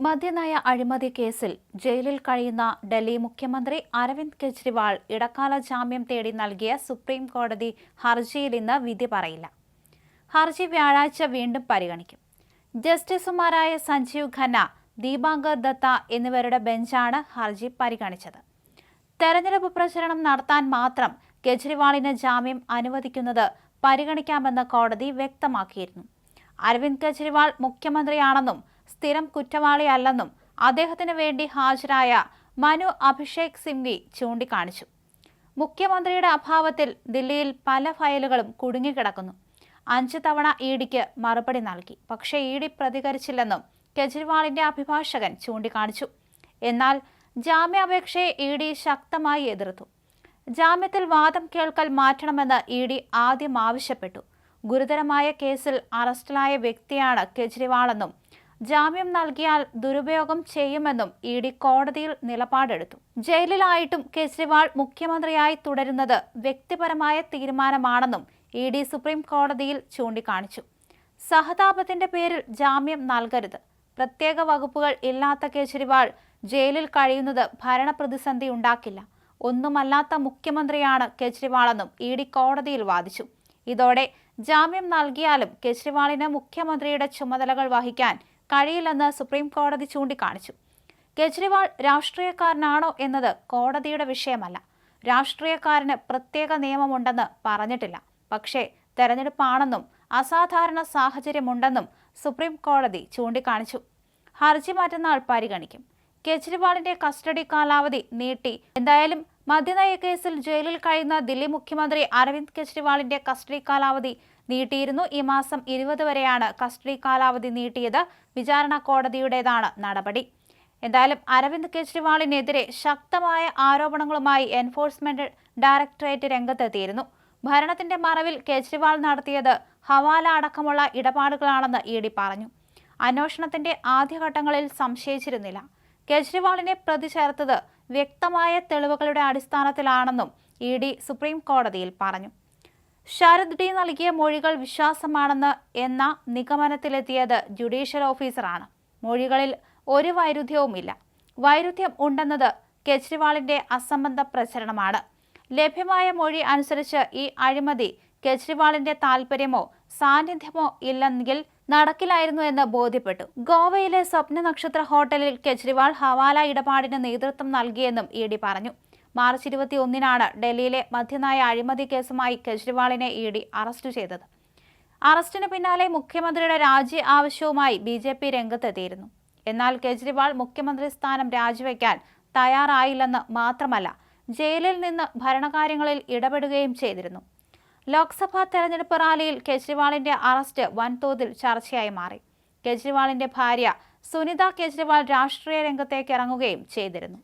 മദ്യനയ അഴിമതി കേസിൽ ജയിലിൽ കഴിയുന്ന ഡൽഹി മുഖ്യമന്ത്രി അരവിന്ദ് കെജ്രിവാൾ ഇടക്കാല ജാമ്യം തേടി നൽകിയ സുപ്രീം കോടതി ഹർജിയിൽ ഇന്ന് വിധി പറയില്ല. ഹർജി വ്യാഴാഴ്ച വീണ്ടും പരിഗണിക്കും. ജസ്റ്റിസുമാരായ സഞ്ജീവ് ഖന്ന, ദീപാങ്കർ ദത്ത എന്നിവരുടെ ബെഞ്ചാണ് ഹർജി പരിഗണിച്ചത്. തെരഞ്ഞെടുപ്പ് പ്രചരണം നടത്താൻ മാത്രം കെജ്രിവാളിന് ജാമ്യം അനുവദിക്കുന്നത് പരിഗണിക്കാമെന്ന് കോടതി വ്യക്തമാക്കിയിരുന്നു. അരവിന്ദ് കെജ്രിവാൾ മുഖ്യമന്ത്രിയാണെന്നും സ്ഥിരം കുറ്റവാളിയല്ലെന്നും അദ്ദേഹത്തിന് വേണ്ടി ഹാജരായ മനു അഭിഷേക് സിംഗ്വി ചൂണ്ടിക്കാണിച്ചു. മുഖ്യമന്ത്രിയുടെ അഭാവത്തിൽ ദില്ലിയിൽ പല ഫയലുകളും കുടുങ്ങിക്കിടക്കുന്നു. 5 തവണ ഇഡിക്ക് മറുപടി നൽകി. പക്ഷേ ഇഡി പ്രതികരിച്ചില്ലെന്നും കെജ്രിവാളിന്റെ അഭിഭാഷകൻ ചൂണ്ടിക്കാണിച്ചു. എന്നാൽ ജാമ്യാപേക്ഷയെ ഇഡി ശക്തമായി എതിർത്തു. ജാമ്യത്തിൽ വാദം കേൾക്കൽ മാറ്റണമെന്ന് ഇഡി ആദ്യം ആവശ്യപ്പെട്ടു. ഗുരുതരമായ കേസിൽ അറസ്റ്റിലായ വ്യക്തിയാണ് കെജ്രിവാളെന്നും ജാമ്യം നൽകിയാൽ ദുരുപയോഗം ചെയ്യുമെന്നും ഇഡി കോടതിയിൽ നിലപാടെടുത്തു. ജയിലിലായിട്ടും കെജ്രിവാൾ മുഖ്യമന്ത്രിയായി തുടരുന്നത് വ്യക്തിപരമായ തീരുമാനമാണെന്നും ഇഡി സുപ്രീം കോടതിയിൽ ചൂണ്ടിക്കാണിച്ചു. സഹതാപത്തിന്റെ പേരിൽ ജാമ്യം നൽകരുത്. പ്രത്യേക വകുപ്പുകൾ ഇല്ലാത്ത കെജ്രിവാൾ ജയിലിൽ കഴിയുന്നത് ഭരണപ്രതിസന്ധി ഉണ്ടാക്കില്ല. ഒന്നുമല്ലാത്ത മുഖ്യമന്ത്രിയാണ് കെജ്രിവാളെന്നും ഇഡി കോടതിയിൽ വാദിച്ചു. ഇതോടെ ജാമ്യം നൽകിയാലും കെജ്രിവാളിന് മുഖ്യമന്ത്രിയുടെ ചുമതലകൾ വഹിക്കാൻ കഴിയില്ലെന്ന് സുപ്രീം കോടതി ചൂണ്ടിക്കാണിച്ചു. കെജ്രിവാൾ രാഷ്ട്രീയക്കാരനാണോ എന്നത് കോടതിയുടെ വിഷയമല്ല. രാഷ്ട്രീയക്കാരന് പ്രത്യേക നിയമമുണ്ടെന്ന് പറഞ്ഞിട്ടില്ല. പക്ഷേ തെരഞ്ഞെടുപ്പാണെന്നും അസാധാരണ സാഹചര്യമുണ്ടെന്നും സുപ്രീം കോടതി ചൂണ്ടിക്കാണിച്ചു. ഹർജി മറ്റന്നാൾ പരിഗണിക്കും. കെജ്രിവാളിന്റെ കസ്റ്റഡി കാലാവധി നീട്ടി. എന്തായാലും മദ്യനയ കേസിൽ ജയിലിൽ കഴിയുന്ന ദില്ലി മുഖ്യമന്ത്രി അരവിന്ദ് കെജ്രിവാളിന്റെ കസ്റ്റഡി കാലാവധി നീട്ടിയിരുന്നു. ഈ മാസം 20 വരെയാണ് കസ്റ്റഡി കാലാവധി നീട്ടിയത്. വിചാരണ കോടതിയുടേതാണ് നടപടി. എന്തായാലും അരവിന്ദ് കെജ്രിവാളിനെതിരെ ശക്തമായ ആരോപണങ്ങളുമായി എൻഫോഴ്സ്മെന്റ് ഡയറക്ടറേറ്റ് രംഗത്തെത്തിയിരുന്നു. ഭരണത്തിന്റെ മറവിൽ കെജ്രിവാൾ നടത്തിയത് ഹവാല അടക്കമുള്ള ഇടപാടുകളാണെന്ന് ഇഡി പറഞ്ഞു. അന്വേഷണത്തിന്റെ ആദ്യഘട്ടങ്ങളിൽ സംശയിച്ചിരുന്നില്ല. കെജ്രിവാളിനെ പ്രതി ചേർത്തത് വ്യക്തമായ തെളിവുകളുടെ അടിസ്ഥാനത്തിലാണെന്നും ഇഡി സുപ്രീം കോടതിയിൽ പറഞ്ഞു. ശരദ് ഡി നൽകിയ മൊഴികൾ വിശ്വാസമാണെന്ന് എന്ന നിഗമനത്തിലെത്തിയത് ജുഡീഷ്യൽ ഓഫീസറാണ്. മൊഴികളിൽ ഒരു വൈരുദ്ധ്യവുമില്ല. വൈരുദ്ധ്യം ഉണ്ടെന്നത് കെജ്രിവാളിന്റെ അസംബന്ധ പ്രചരണമാണ്. ലഭ്യമായ മൊഴി അനുസരിച്ച് ഈ അഴിമതി കെജ്രിവാളിന്റെ താൽപര്യമോ സാന്നിധ്യമോ ഇല്ലെങ്കിൽ നടക്കില്ലായിരുന്നു എന്ന് ബോധ്യപ്പെട്ടു. ഗോവയിലെ സ്വപ്ന നക്ഷത്ര ഹോട്ടലിൽ കെജ്രിവാൾ ഹവാല ഇടപാടിന് നേതൃത്വം നൽകിയെന്നും ഇഡി പറഞ്ഞു. മാർച്ച് 21-നാണ് ഡൽഹിയിലെ മദ്യനയ അഴിമതി കേസുമായി കെജ്രിവാളിനെ ഇഡി അറസ്റ്റ് ചെയ്തത്. അറസ്റ്റിന് പിന്നാലെ മുഖ്യമന്ത്രിയുടെ രാജി ആവശ്യവുമായി BJP രംഗത്തെത്തിയിരുന്നു. എന്നാൽ കെജ്രിവാൾ മുഖ്യമന്ത്രി സ്ഥാനം രാജിവെക്കാൻ തയ്യാറായില്ലെന്ന് മാത്രമല്ല, ജയിലിൽ നിന്ന് ഭരണകാര്യങ്ങളിൽ ഇടപെടുകയും ചെയ്തിരുന്നു. ലോക്സഭാ തെരഞ്ഞെടുപ്പ് റാലിയിൽ കെജ്രിവാളിന്റെ അറസ്റ്റ് വൻതോതിൽ ചർച്ചയായി മാറി. കെജ്രിവാളിന്റെ ഭാര്യ സുനിത കെജ്രിവാൾ രാഷ്ട്രീയ രംഗത്തേക്ക് ഇറങ്ങുകയും ചെയ്തിരുന്നു.